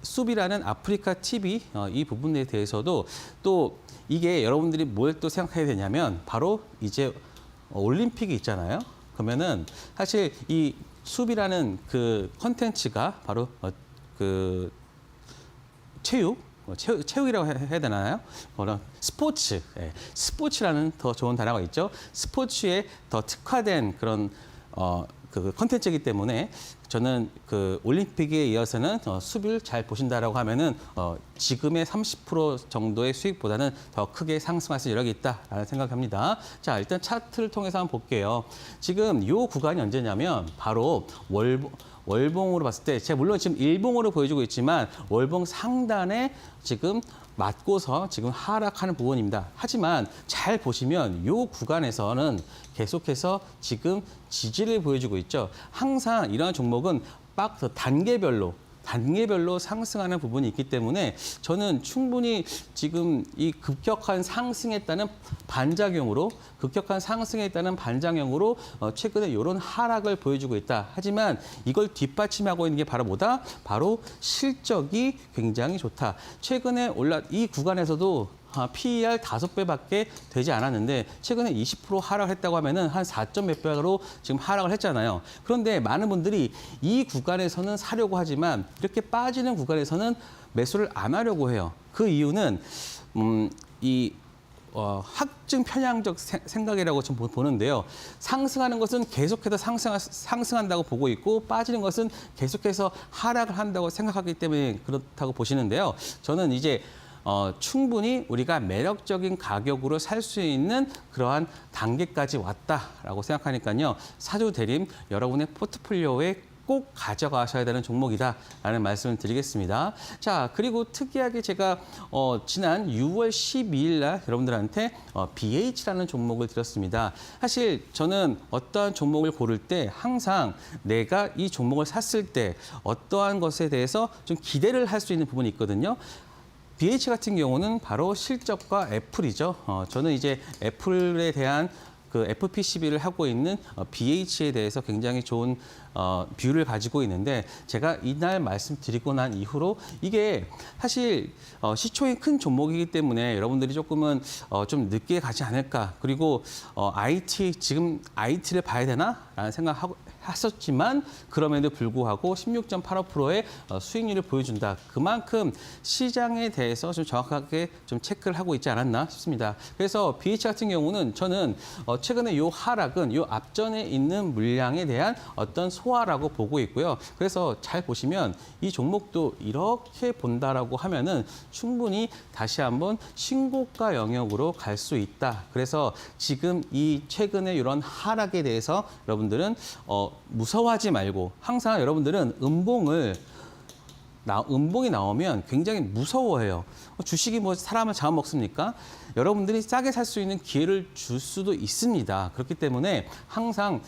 숲이라는 아프리카 TV 이 부분에 대해서도 또 이게 여러분들이 뭘 또 생각해야 되냐면 바로 이제 올림픽이 있잖아요. 그러면은 사실 이 숲이라는 그 컨텐츠가 바로 그 체육이라고 해야 되나요? 그런 스포츠, 스포츠라는 더 좋은 단어가 있죠. 스포츠에 더 특화된 그런 그 컨텐츠이기 때문에 저는 그 올림픽에 이어서는 수비를 잘 보신다라고 하면은 지금의 30% 정도의 수익보다는 더 크게 상승할 수 여력이 있다라는 생각합니다. 자, 일단 차트를 통해서 한번 볼게요. 지금 이 구간이 언제냐면 바로 월봉으로 봤을 때, 제가 물론 지금 일봉으로 보여주고 있지만 월봉 상단에 지금 맞고서 지금 하락하는 부분입니다. 하지만 잘 보시면 이 구간에서는 계속해서 지금 지지를 보여주고 있죠. 항상 이러한 종목은 단계별로 상승하는 부분이 있기 때문에 저는 충분히 지금 이 급격한 상승에 따른 반작용으로 최근에 이런 하락을 보여주고 있다. 하지만 이걸 뒷받침하고 있는 게 바로 뭐다? 바로 실적이 굉장히 좋다. 최근에 이 구간에서도 PER 5배밖에 되지 않았는데 최근에 20% 하락했다고 하면은 한 4점 몇 배로 지금 하락을 했잖아요. 그런데 많은 분들이 이 구간에서는 사려고 하지만 이렇게 빠지는 구간에서는 매수를 안 하려고 해요. 그 이유는 확증 편향적 생각이라고 좀 보는데요. 상승하는 것은 계속해서 상승한다고 보고 있고 빠지는 것은 계속해서 하락을 한다고 생각하기 때문에 그렇다고 보시는데요. 저는 이제 충분히 우리가 매력적인 가격으로 살 수 있는 그러한 단계까지 왔다라고 생각하니까요. 사조대림 여러분의 포트폴리오에 꼭 가져가셔야 되는 종목이다라는 말씀을 드리겠습니다. 자, 그리고 특이하게 제가 지난 6월 12일 날 여러분들한테 BH라는 종목을 드렸습니다. 사실 저는 어떠한 종목을 고를 때 항상 내가 이 종목을 샀을 때 어떠한 것에 대해서 좀 기대를 할 수 있는 부분이 있거든요. BH 같은 경우는 바로 실적과 애플이죠. 저는 이제 애플에 대한 그 FPCB를 하고 있는 BH에 대해서 굉장히 좋은 뷰를 가지고 있는데 제가 이날 말씀드리고 난 이후로 이게 사실 시총이 큰 종목이기 때문에 여러분들이 조금은 좀 늦게 가지 않을까. 그리고 지금 IT를 봐야 되나라는 생각하고 했었지만 그럼에도 불구하고 16.85%의 수익률을 보여준다. 그만큼 시장에 대해서 좀 정확하게 좀 체크를 하고 있지 않았나 싶습니다. 그래서 BH 같은 경우는 저는 최근에 이 하락은 이 앞전에 있는 물량에 대한 어떤 소화라고 보고 있고요. 그래서 잘 보시면 이 종목도 이렇게 본다라고 하면은 충분히 다시 한번 신고가 영역으로 갈 수 있다. 그래서 지금 이 최근에 이런 하락에 대해서 여러분들은 무서워하지 말고 항상 여러분들은 음봉이 나오면 굉장히 무서워해요. 주식이 뭐 사람을 잡아먹습니까? 여러분들이 싸게 살 수 있는 기회를 줄 수도 있습니다. 그렇기 때문에 항상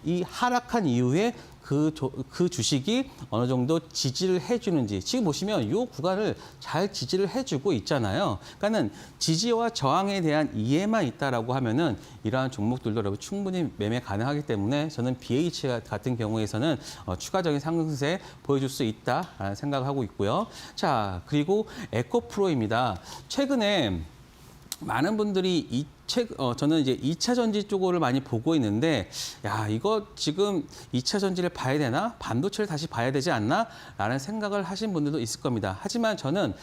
이 하락한 이후에 그 주식이 어느 정도 지지를 해주는지 지금 보시면 이 구간을 잘 지지를 해주고 있잖아요. 그러니까는 지지와 저항에 대한 이해만 있다라고 하면은 이러한 종목들도 여러분 충분히 매매 가능하기 때문에 저는 BH 같은 경우에서는 추가적인 상승세 보여줄 수 있다라는 생각을 하고 있고요. 자, 그리고 에코프로입니다. 최근에 많은 분들이 저는 이제 2차 전지 쪽을 많이 보고 있는데, 야, 이거 지금 2차 전지를 봐야 되나? 반도체를 다시 봐야 되지 않나? 라는 생각을 하신 분들도 있을 겁니다. 하지만 저는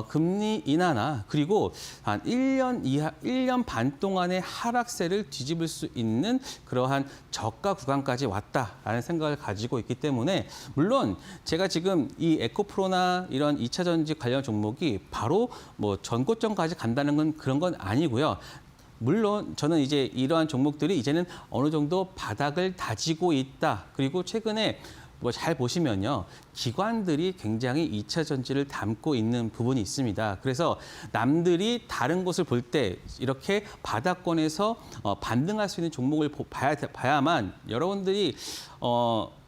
금리 인하나 그리고 한 1년 반 동안의 하락세를 뒤집을 수 있는 그러한 저가 구간까지 왔다라는 생각을 가지고 있기 때문에, 물론 제가 지금 이 에코프로나 이런 2차 전지 관련 종목이 바로 뭐 전고점까지 간다는 건 그런 건 아니고요. 물론 저는 이제 이러한 종목들이 이제는 어느 정도 바닥을 다지고 있다. 그리고 최근에 뭐 잘 보시면요. 기관들이 굉장히 2차 전지를 담고 있는 부분이 있습니다. 그래서 남들이 다른 곳을 볼 때 이렇게 바닥권에서 반등할 수 있는 종목을 봐야만 여러분들이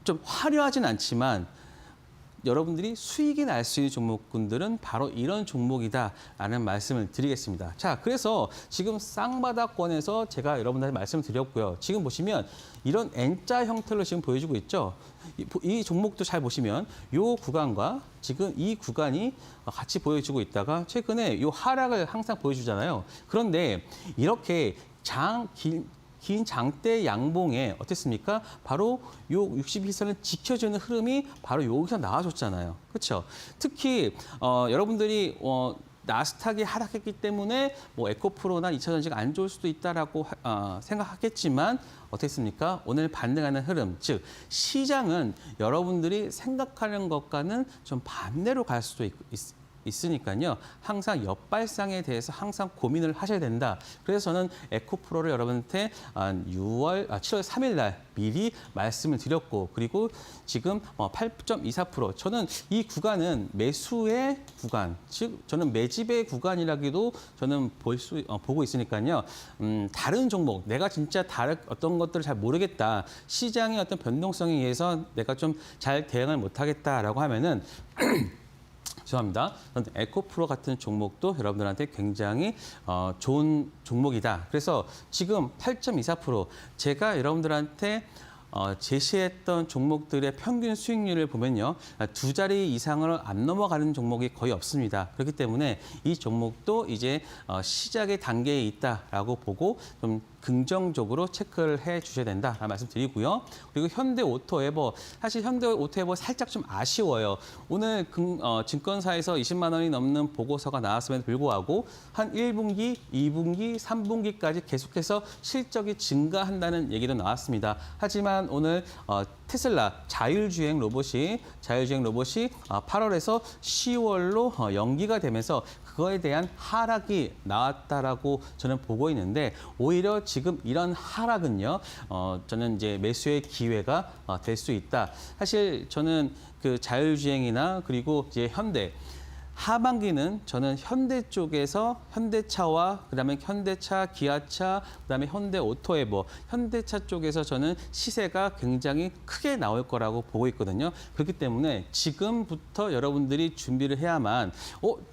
좀 화려하진 않지만 여러분들이 수익이 날 수 있는 종목군들은 바로 이런 종목이다라는 말씀을 드리겠습니다. 자, 그래서 지금 쌍바닥권에서 제가 여러분들한테 말씀을 드렸고요. 지금 보시면 이런 N자 형태로 지금 보여주고 있죠. 이 종목도 잘 보시면 이 구간과 지금 이 구간이 같이 보여주고 있다가 최근에 이 하락을 항상 보여주잖아요. 그런데 이렇게 긴 장대 양봉에 어땠습니까? 바로 요 62선을 지켜주는 흐름이 바로 여기서 나와줬잖아요. 그렇죠? 특히 여러분들이 나스닥이 하락했기 때문에 뭐 에코프로나 2차 전지가 안 좋을 수도 있다라고 생각하겠지만 어떻습니까? 오늘 반등하는 흐름, 즉 시장은 여러분들이 생각하는 것과는 좀 반대로 갈 수도 있으니까요. 항상 역발상에 대해서 항상 고민을 하셔야 된다. 그래서 저는 에코프로를 여러분한테 7월 3일 날 미리 말씀을 드렸고, 그리고 지금 8.24%. 저는 이 구간은 매수의 구간, 즉 저는 매집의 구간이라기도 저는 보고 있으니까요. 다른 종목, 내가 진짜 다른 어떤 것들을 잘 모르겠다. 시장의 어떤 변동성에 의해서 내가 좀 잘 대응을 못하겠다라고 하면은 죄송합니다. 에코프로 같은 종목도 여러분들한테 굉장히 좋은 종목이다. 그래서 지금 8.24% 제가 여러분들한테 제시했던 종목들의 평균 수익률을 보면요. 2자리 이상을 안 넘어가는 종목이 거의 없습니다. 그렇기 때문에 이 종목도 이제 시작의 단계에 있다라고 보고 좀 긍정적으로 체크를 해 주셔야 된다라는 말씀 드리고요. 그리고 현대오토에버, 사실 현대오토에버 살짝 좀 아쉬워요. 오늘 증권사에서 20만 원이 넘는 보고서가 나왔음에도 불구하고 한 1분기, 2분기, 3분기까지 계속해서 실적이 증가한다는 얘기도 나왔습니다. 하지만 오늘 테슬라 자율주행 로봇이 8월에서 10월로 연기가 되면서 그거에 대한 하락이 나왔다라고 저는 보고 있는데, 오히려 지금 이런 하락은요, 저는 이제 매수의 기회가 될 수 있다. 사실 저는 그 자율주행이나 그리고 이제 현대 하반기는 저는 현대 쪽에서 현대차와 그다음에 현대차, 기아차, 그다음에 현대오토에버, 현대차 쪽에서 저는 시세가 굉장히 크게 나올 거라고 보고 있거든요. 그렇기 때문에 지금부터 여러분들이 준비를 해야만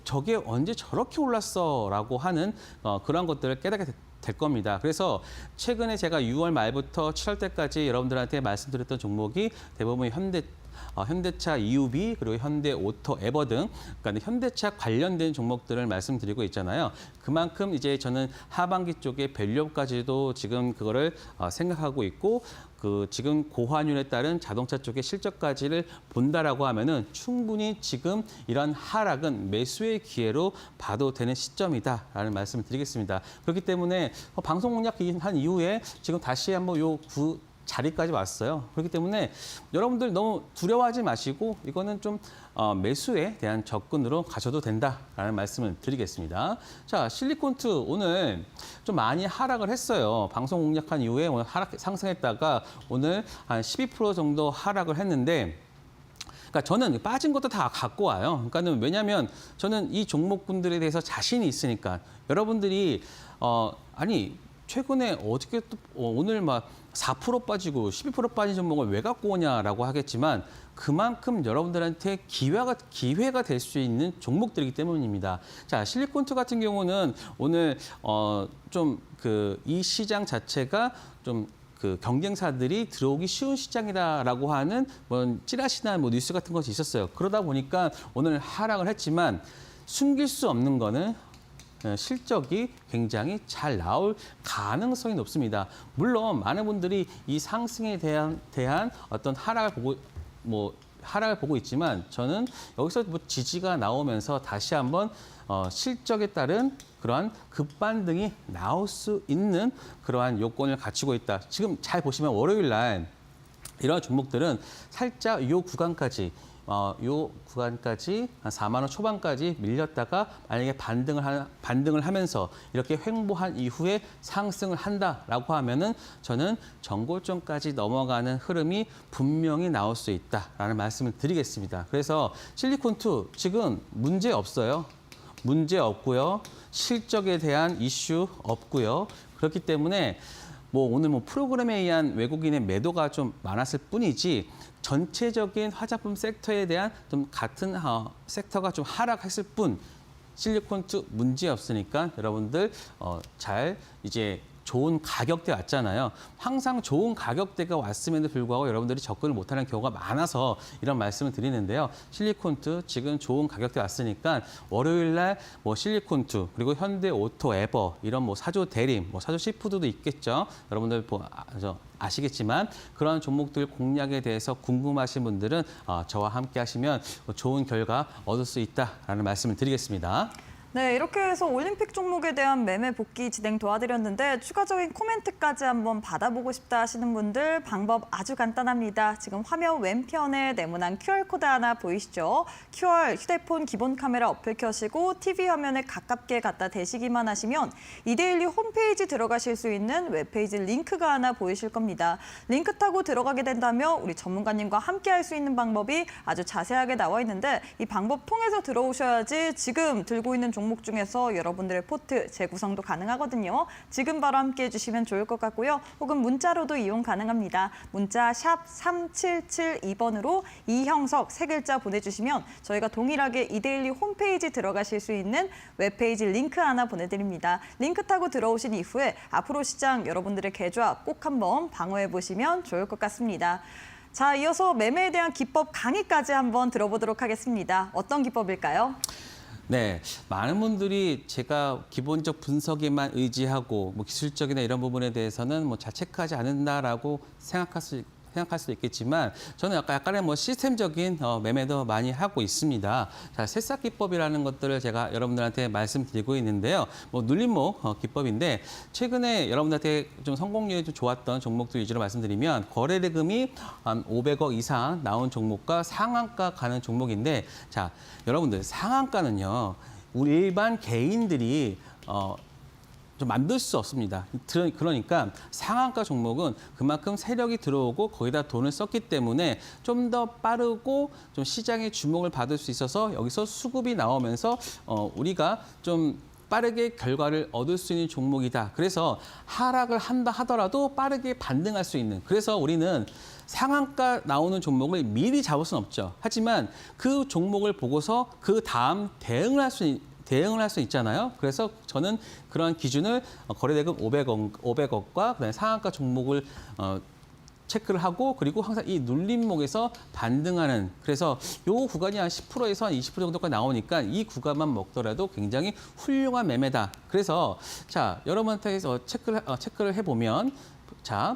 저게 언제 저렇게 올랐어라고 하는 그런 것들을 깨닫게 될 겁니다. 그래서 최근에 제가 6월 말부터 7월 때까지 여러분들한테 말씀드렸던 종목이 대부분 현대차 EUV 그리고 현대오토 에버 등, 그러니까 현대차 관련된 종목들을 말씀드리고 있잖아요. 그만큼 이제 저는 하반기 쪽에 밸류까지도 지금 그거를 생각하고 있고, 그 지금 고환율에 따른 자동차 쪽의 실적까지를 본다라고 하면은 충분히 지금 이런 하락은 매수의 기회로 봐도 되는 시점이다라는 말씀을 드리겠습니다. 그렇기 때문에 방송 공략한 이후에 지금 다시 한번 자리까지 왔어요. 그렇기 때문에 여러분들 너무 두려워하지 마시고 이거는 좀 매수에 대한 접근으로 가셔도 된다라는 말씀을 드리겠습니다. 자, 실리콘트 오늘 좀 많이 하락을 했어요. 방송 공략한 이후에 오늘 상승했다가 오늘 한 12% 정도 하락을 했는데, 그러니까 저는 빠진 것도 다 갖고 와요. 그러니까는 왜냐하면 저는 이 종목군들에 대해서 자신이 있으니까. 여러분들이 최근에 어떻게 또 오늘 막 4% 빠지고 12% 빠진 종목을 왜 갖고 오냐라고 하겠지만 그만큼 여러분들한테 기회가 될 수 있는 종목들이기 때문입니다. 자, 실리콘투 같은 경우는 오늘 좀 이 시장 자체가 좀 그 경쟁사들이 들어오기 쉬운 시장이다라고 하는 뭐 찌라시나 뭐 뉴스 같은 것이 있었어요. 그러다 보니까 오늘 하락을 했지만 숨길 수 없는 거는 실적이 굉장히 잘 나올 가능성이 높습니다. 물론 많은 분들이 이 상승에 대한 어떤 하락을 보고 있지만 저는 여기서 뭐 지지가 나오면서 다시 한번 실적에 따른 그러한 급반등이 나올 수 있는 그러한 요건을 갖추고 있다. 지금 잘 보시면 월요일 날 이런 종목들은 살짝 요 구간까지 한 4만 원 초반까지 밀렸다가 만약에 반등을 하면서 이렇게 횡보한 이후에 상승을 한다라고 하면은 저는 정고점까지 넘어가는 흐름이 분명히 나올 수 있다라는 말씀을 드리겠습니다. 그래서 실리콘2 지금 문제 없어요. 문제 없고요. 실적에 대한 이슈 없고요. 그렇기 때문에 오늘 프로그램에 의한 외국인의 매도가 좀 많았을 뿐이지 전체적인 화장품 섹터에 대한 좀 같은 섹터가 좀 하락했을 뿐 실리콘2 문제 없으니까 여러분들 잘 이제 좋은 가격대 왔잖아요. 항상 좋은 가격대가 왔음에도 불구하고 여러분들이 접근을 못하는 경우가 많아서 이런 말씀을 드리는데요. 실리콘2 지금 좋은 가격대 왔으니까 월요일 날 실리콘2 그리고 현대오토, 에버 이런 사조 대림, 사조 시푸드도 있겠죠. 여러분들 아시겠지만 그런 종목들 공략에 대해서 궁금하신 분들은 저와 함께 하시면 좋은 결과 얻을 수 있다라는 말씀을 드리겠습니다. 네, 이렇게 해서 올림픽 종목에 대한 매매 복귀 진행 도와드렸는데 추가적인 코멘트까지 한번 받아보고 싶다 하시는 분들 방법 아주 간단합니다. 지금 화면 왼편에 네모난 QR코드 하나 보이시죠? QR 휴대폰 기본 카메라 어플 켜시고 TV 화면에 가깝게 갖다 대시기만 하시면 이데일리 홈페이지 들어가실 수 있는 웹페이지 링크가 하나 보이실 겁니다. 링크 타고 들어가게 된다면 우리 전문가님과 함께 할 수 있는 방법이 아주 자세하게 나와 있는데 이 방법 통해서 들어오셔야지 지금 들고 있는 종목 중에서 여러분들의 포트 재구성도 가능하거든요. 지금 바로 함께 해주시면 좋을 것 같고요. 혹은 문자로도 이용 가능합니다. 문자 샵 3772번으로 이형석 세 글자 보내주시면 저희가 동일하게 이데일리 홈페이지 들어가실 수 있는 웹페이지 링크 하나 보내드립니다. 링크 타고 들어오신 이후에 앞으로 시장 여러분들의 계좌 꼭 한번 방어해 보시면 좋을 것 같습니다. 자, 이어서 매매에 대한 기법 강의까지 한번 들어보도록 하겠습니다. 어떤 기법일까요? 네, 많은 분들이 제가 기본적 분석에만 의지하고 기술적이나 이런 부분에 대해서는 잘 체크하지 않는다라고 생각할 수도 있겠지만 저는 약간의 시스템적인 매매도 많이 하고 있습니다. 자, 새싹 기법이라는 것들을 제가 여러분들한테 말씀드리고 있는데요. 눌림목 기법인데 최근에 여러분들한테 좀 성공률이 좀 좋았던 종목들 위주로 말씀드리면 거래대금이 한 500억 이상 나온 종목과 상한가 가는 종목인데 자, 여러분들 상한가는요. 우리 일반 개인들이 좀 만들 수 없습니다. 그러니까 상한가 종목은 그만큼 세력이 들어오고 거기다 돈을 썼기 때문에 좀 더 빠르고 좀 시장의 주목을 받을 수 있어서 여기서 수급이 나오면서 우리가 좀 빠르게 결과를 얻을 수 있는 종목이다. 그래서 하락을 한다 하더라도 빠르게 반등할 수 있는. 그래서 우리는 상한가 나오는 종목을 미리 잡을 수는 없죠. 하지만 그 종목을 보고서 그 다음 대응을 할 수 있잖아요. 그래서 저는 그런 기준을 거래대금 500억과 그다음에 상한가 종목을 체크를 하고 그리고 항상 이 눌림목에서 반등하는 그래서 요 구간이 한 10%에서 한 20% 정도까지 나오니까 이 구간만 먹더라도 굉장히 훌륭한 매매다. 그래서 자 여러분한테 체크를 해보면 자.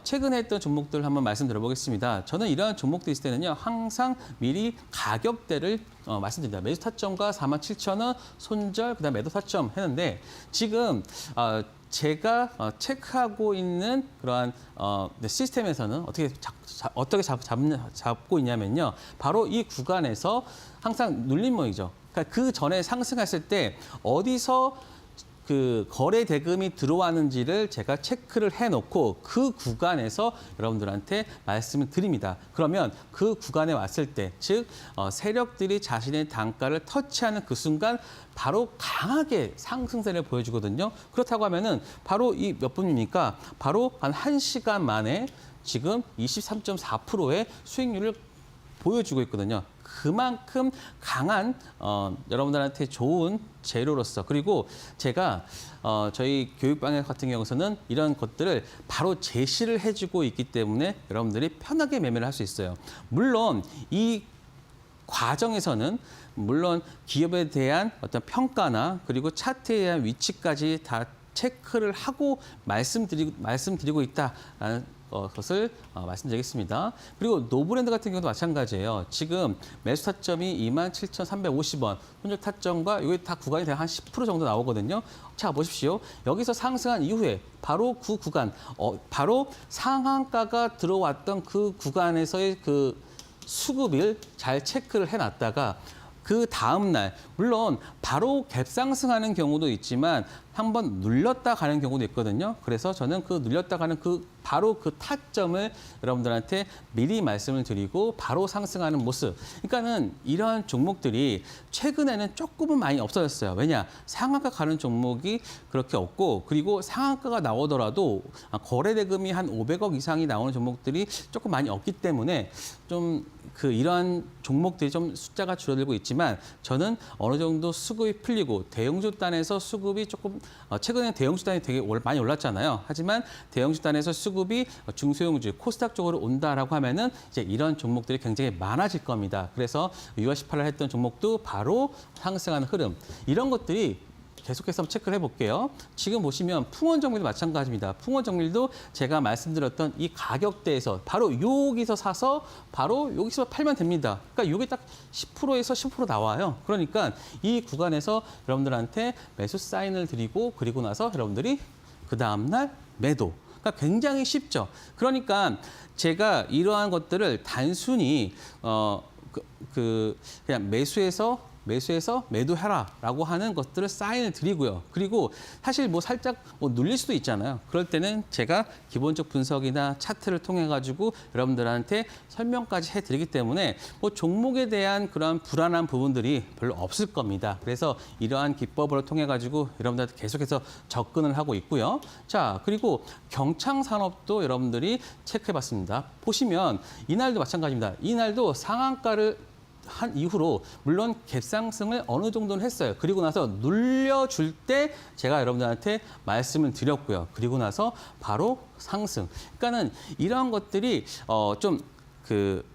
최근에 했던 종목들 한번 말씀드려보겠습니다. 저는 이러한 종목들 있을 때는요. 항상 미리 가격대를 말씀드립니다. 매수 타점과 47,000원, 손절, 그다음 매도 타점 했는데 지금 제가 체크하고 있는 그러한 시스템에서는 어떻게 잡고 있냐면요. 바로 이 구간에서 항상 눌림목이죠. 그러니까 그 전에 상승했을 때 어디서 그 거래 대금이 들어왔는지를 제가 체크를 해놓고 그 구간에서 여러분들한테 말씀을 드립니다. 그러면 그 구간에 왔을 때, 즉 세력들이 자신의 단가를 터치하는 그 순간 바로 강하게 상승세를 보여주거든요. 그렇다고 하면은 바로 이 몇 분입니까? 바로 한 1시간 만에 지금 23.4%의 수익률을 보여주고 있거든요. 그만큼 강한 여러분들한테 좋은 재료로서, 그리고 제가 저희 교육방역 같은 경우서는 이런 것들을 바로 제시를 해주고 있기 때문에 여러분들이 편하게 매매를 할 수 있어요. 물론 이 과정에서는 물론 기업에 대한 어떤 평가나 그리고 차트에 대한 위치까지 다 체크를 하고 말씀드리고 있다라는 것을 말씀드리겠습니다. 그리고 노브랜드 같은 경우도 마찬가지예요. 지금 매수 타점이 27,350원, 손절 타점과 여기 다 구간이 한 10% 정도 나오거든요. 자, 보십시오. 여기서 상승한 이후에 바로 그 구간, 바로 상한가가 들어왔던 그 구간에서의 그 수급을 잘 체크를 해놨다가 그 다음 날, 물론 바로 갭상승하는 경우도 있지만 한번 눌렸다 가는 경우도 있거든요. 그래서 저는 그 눌렸다 가는 바로 그 타점을 여러분들한테 미리 말씀을 드리고 바로 상승하는 모습. 그러니까는 이러한 종목들이 최근에는 조금은 많이 없어졌어요. 왜냐? 상한가 가는 종목이 그렇게 없고, 그리고 상한가가 나오더라도 거래 대금이 한 500억 이상이 나오는 종목들이 조금 많이 없기 때문에 좀 이러한 종목들이 좀 숫자가 줄어들고 있지만, 저는 어느 정도 수급이 풀리고 대형주 단에서 수급이 조금 최근에 대형주 단이 되게 많이 올랐잖아요. 하지만 대형주 단에서 수급이 중소형주, 코스닥 쪽으로 온다라고 하면은 이제 이런 종목들이 굉장히 많아질 겁니다. 그래서 6월 18일 했던 종목도 바로 상승하는 흐름, 이런 것들이 계속해서 한번 체크를 해볼게요. 지금 보시면 풍원정밀도 마찬가지입니다. 풍원정밀도 제가 말씀드렸던 이 가격대에서 바로 여기서 사서 바로 여기서 팔면 됩니다. 그러니까 이게 딱 10%에서 15% 나와요. 그러니까 이 구간에서 여러분들한테 매수 사인을 드리고, 그리고 나서 여러분들이 그 다음날 매도. 그러니까 굉장히 쉽죠. 그러니까 제가 이러한 것들을 단순히 그냥 매수해서 매도해라라고 하는 것들을 사인을 드리고요. 그리고 사실 뭐 살짝 눌릴 수도 있잖아요. 그럴 때는 제가 기본적 분석이나 차트를 통해 가지고 여러분들한테 설명까지 해드리기 때문에 뭐 종목에 대한 그런 불안한 부분들이 별로 없을 겁니다. 그래서 이러한 기법을 통해 가지고 여러분들한테 계속해서 접근을 하고 있고요. 자, 그리고 경창산업도 여러분들이 체크해봤습니다. 보시면 이날도 마찬가지입니다. 이날도 상한가를 한 이후로 물론 갭상승을 어느 정도는 했어요. 그리고 나서 눌려줄 때 제가 여러분들한테 말씀을 드렸고요. 그리고 나서 바로 상승. 그러니까는 이러한 것들이 좀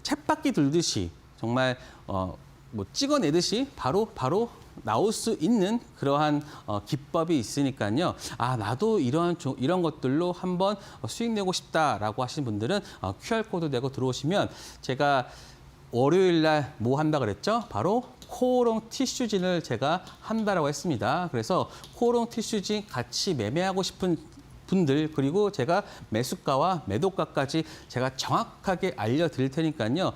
쳇바퀴 돌듯이 정말 뭐 찍어내듯이 바로 나올 수 있는 그러한 기법이 있으니까요. 아, 나도 이런 것들로 한번 수익 내고 싶다라고 하시는 분들은 QR코드 내고 들어오시면 제가 월요일 날 뭐 한다 그랬죠? 바로 코오롱 티슈진을 제가 한다라고 했습니다. 그래서 코오롱 티슈진 같이 매매하고 싶은 분들, 그리고 제가 매수가와 매도가까지 제가 정확하게 알려드릴 테니까요.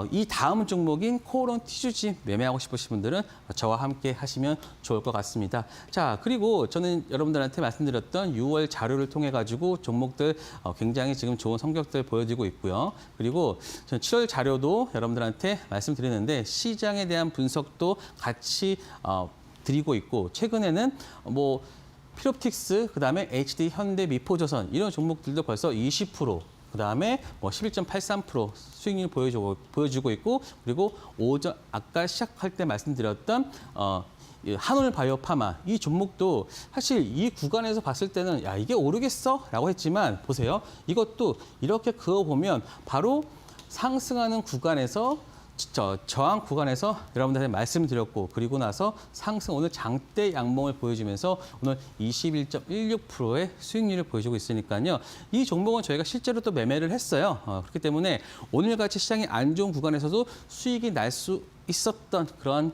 이 다음 종목인 코오롱 티슈진 매매하고 싶으신 분들은 저와 함께 하시면 좋을 것 같습니다. 자, 그리고 저는 여러분들한테 말씀드렸던 6월 자료를 통해 가지고 종목들 굉장히 지금 좋은 성격들 보여드리고 있고요. 그리고 저는 7월 자료도 여러분들한테 말씀드리는데 시장에 대한 분석도 같이 드리고 있고, 최근에는 뭐 피롭틱스, 그다음에 HD, 현대, 미포조선 이런 종목들도 벌써 20%, 그다음에 뭐 11.83% 수익률 보여주고 있고, 그리고 아까 시작할 때 말씀드렸던 한올바이오파마 이 종목도 사실 이 구간에서 봤을 때는 야, 이게 오르겠어? 라고 했지만 보세요. 이것도 이렇게 그어보면 바로 상승하는 구간에서 저항 구간에서 여러분들한테 말씀드렸고, 그리고 나서 상승, 오늘 장대 양봉을 보여주면서 오늘 21.16%의 수익률을 보여주고 있으니까요. 이 종목은 저희가 실제로 또 매매를 했어요. 그렇기 때문에 오늘같이 시장이 안 좋은 구간에서도 수익이 날 수 있었던 그런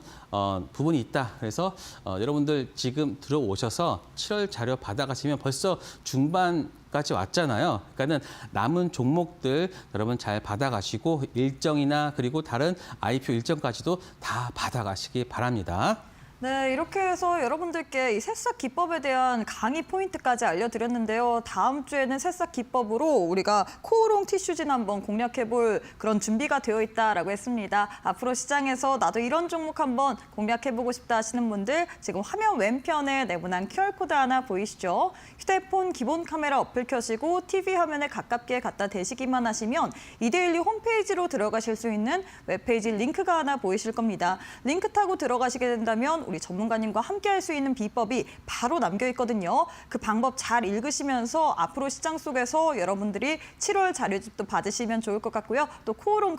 부분이 있다. 그래서 여러분들 지금 들어오셔서 7월 자료 받아가시면 벌써 중반까지 왔잖아요. 그러니까는 남은 종목들 여러분 잘 받아가시고 일정이나 그리고 다른 IPO 일정까지도 다 받아가시기 바랍니다. 네, 이렇게 해서 여러분들께 이 새싹 기법에 대한 강의 포인트까지 알려드렸는데요. 다음 주에는 새싹 기법으로 우리가 코오롱 티슈진 한번 공략해볼 그런 준비가 되어 있다라고 했습니다. 앞으로 시장에서 나도 이런 종목 한번 공략해보고 싶다 하시는 분들 지금 화면 왼편에 네모난 QR코드 하나 보이시죠? 휴대폰 기본 카메라 어플 켜시고 TV 화면에 가깝게 갖다 대시기만 하시면 이데일리 홈페이지로 들어가실 수 있는 웹페이지 링크가 하나 보이실 겁니다. 링크 타고 들어가시게 된다면 우리 전문가님과 함께 할 수 있는 비법이 바로 남겨 있거든요. 그 방법 잘 읽으시면서 앞으로 시장 속에서 여러분들이 7월 자료집도 받으시면 좋을 것 같고요. 또 코오롱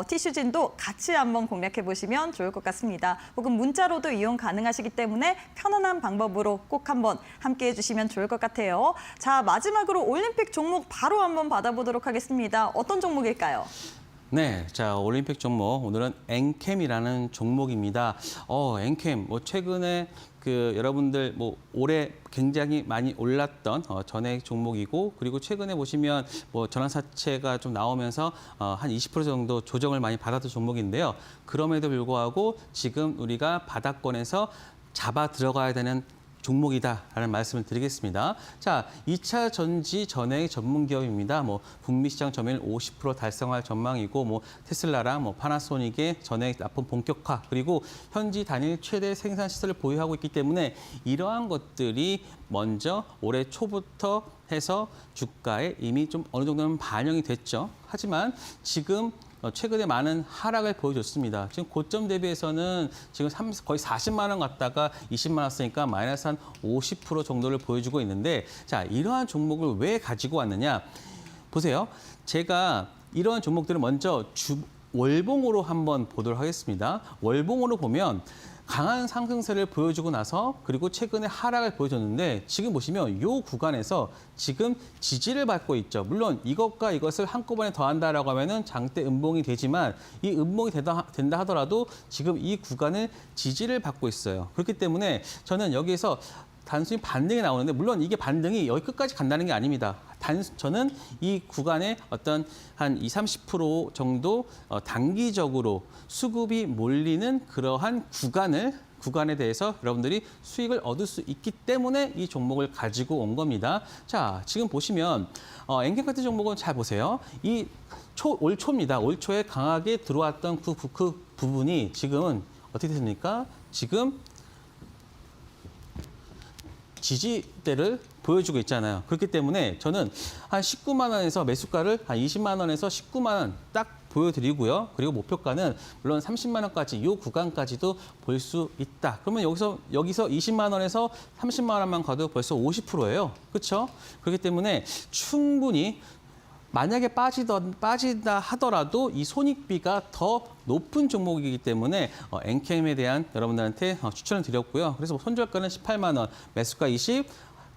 티슈진도 같이 한번 공략해 보시면 좋을 것 같습니다. 혹은 문자로도 이용 가능하시기 때문에 편안한 방법으로 꼭 한번 함께 해주시면 좋을 것 같아요. 자, 마지막으로 올림픽 종목 바로 한번 받아보도록 하겠습니다. 어떤 종목일까요? 네, 자 올림픽 종목 오늘은 엔캠이라는 종목입니다. 엔캠 최근에 여러분들 올해 굉장히 많이 올랐던 전액 종목이고 그리고 최근에 보시면 전환사채가 좀 나오면서 한 20% 정도 조정을 많이 받았던 종목인데요. 그럼에도 불구하고 지금 우리가 바닥권에서 잡아 들어가야 되는 종목이다라는 말씀을 드리겠습니다. 자, 2차 전지 전액 전문 기업입니다. 북미 시장 점유율 50% 달성할 전망이고 테슬라랑 파나소닉의 전액 납품 본격화 그리고 현지 단일 최대 생산 시설을 보유하고 있기 때문에 이러한 것들이 먼저 올해 초부터 해서 주가에 이미 좀 어느 정도는 반영이 됐죠. 하지만 지금 최근에 많은 하락을 보여줬습니다. 지금 고점 대비해서는 지금 거의 40만 원 갔다가 20만 원 쓰니까 마이너스 한 50% 정도를 보여주고 있는데 자, 이러한 종목을 왜 가지고 왔느냐? 보세요. 제가 이러한 종목들을 먼저 월봉으로 한번 보도록 하겠습니다. 월봉으로 보면 강한 상승세를 보여주고 나서 그리고 최근에 하락을 보여줬는데 지금 보시면 이 구간에서 지금 지지를 받고 있죠. 물론 이것과 이것을 한꺼번에 더한다라고 하면은 장대 음봉이 되지만 이 음봉이 된다 하더라도 지금 이 구간을 지지를 받고 있어요. 그렇기 때문에 저는 여기에서 단순히 반등이 나오는데 물론 이게 반등이 여기 끝까지 간다는 게 아닙니다. 저는 이 구간에 어떤 한 20, 30% 정도 단기적으로 수급이 몰리는 그러한 구간에 대해서 여러분들이 수익을 얻을 수 있기 때문에 이 종목을 가지고 온 겁니다. 자, 지금 보시면 엔캠 같은 종목은 잘 보세요. 올 초입니다. 올 초에 강하게 들어왔던 그 부분이 지금은 어떻게 됐습니까? 지금 지지대를 보여주고 있잖아요. 그렇기 때문에 저는 한 19만 원에서 매수가를 한 20만 원에서 19만 원 딱 보여드리고요. 그리고 목표가는 물론 30만 원까지 이 구간까지도 볼 수 있다. 그러면 여기서 20만 원에서 30만 원만 가도 벌써 50%예요. 그렇죠? 그렇기 때문에 충분히 만약에 빠지다 하더라도 이 손익비가 더 높은 종목이기 때문에 엔캠에 대한 여러분들한테 추천을 드렸고요. 그래서 손절가는 18만 원, 매수가 20,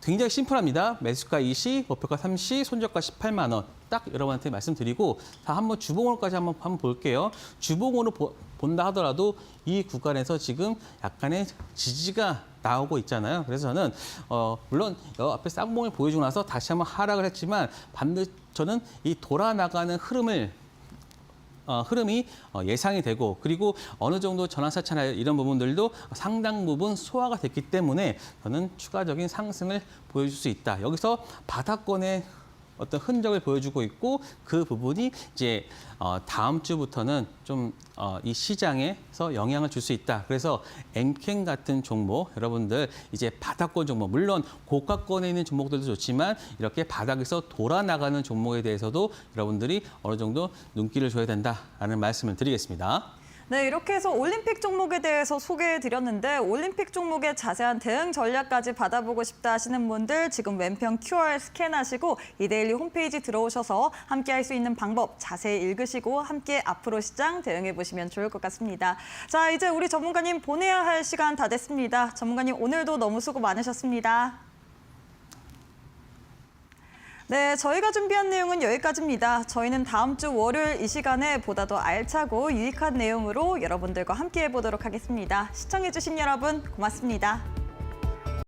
굉장히 심플합니다. 매수가 20, 목표가 30, 손절가 18만 원. 딱 여러분한테 말씀드리고 자, 한번 주봉으로까지 한번 볼게요. 주봉으로 본다 하더라도 이 구간에서 지금 약간의 지지가 나오고 있잖아요. 그래서 저는 물론 앞에 쌍봉을 보여주고 나서 다시 한번 하락을 했지만 반드시 저는 이 돌아나가는 흐름이 예상이 되고 그리고 어느 정도 전환사차나 이런 부분들도 상당 부분 소화가 됐기 때문에 저는 추가적인 상승을 보여줄 수 있다. 여기서 바닥권의 어떤 흔적을 보여주고 있고 그 부분이 이제 다음 주부터는 좀 이 시장에서 영향을 줄 수 있다. 그래서 엔캠 같은 종목 여러분들 이제 바닥권 종목 물론 고가권에 있는 종목들도 좋지만 이렇게 바닥에서 돌아나가는 종목에 대해서도 여러분들이 어느 정도 눈길을 줘야 된다라는 말씀을 드리겠습니다. 네, 이렇게 해서 올림픽 종목에 대해서 소개해드렸는데 올림픽 종목의 자세한 대응 전략까지 받아보고 싶다 하시는 분들 지금 왼편 QR 스캔하시고 이데일리 홈페이지 들어오셔서 함께 할 수 있는 방법 자세히 읽으시고 함께 앞으로 시장 대응해보시면 좋을 것 같습니다. 자, 이제 우리 전문가님 보내야 할 시간 다 됐습니다. 전문가님 오늘도 너무 수고 많으셨습니다. 네, 저희가 준비한 내용은 여기까지입니다. 저희는 다음 주 월요일 이 시간에 보다 더 알차고 유익한 내용으로 여러분들과 함께 해보도록 하겠습니다. 시청해주신 여러분 고맙습니다.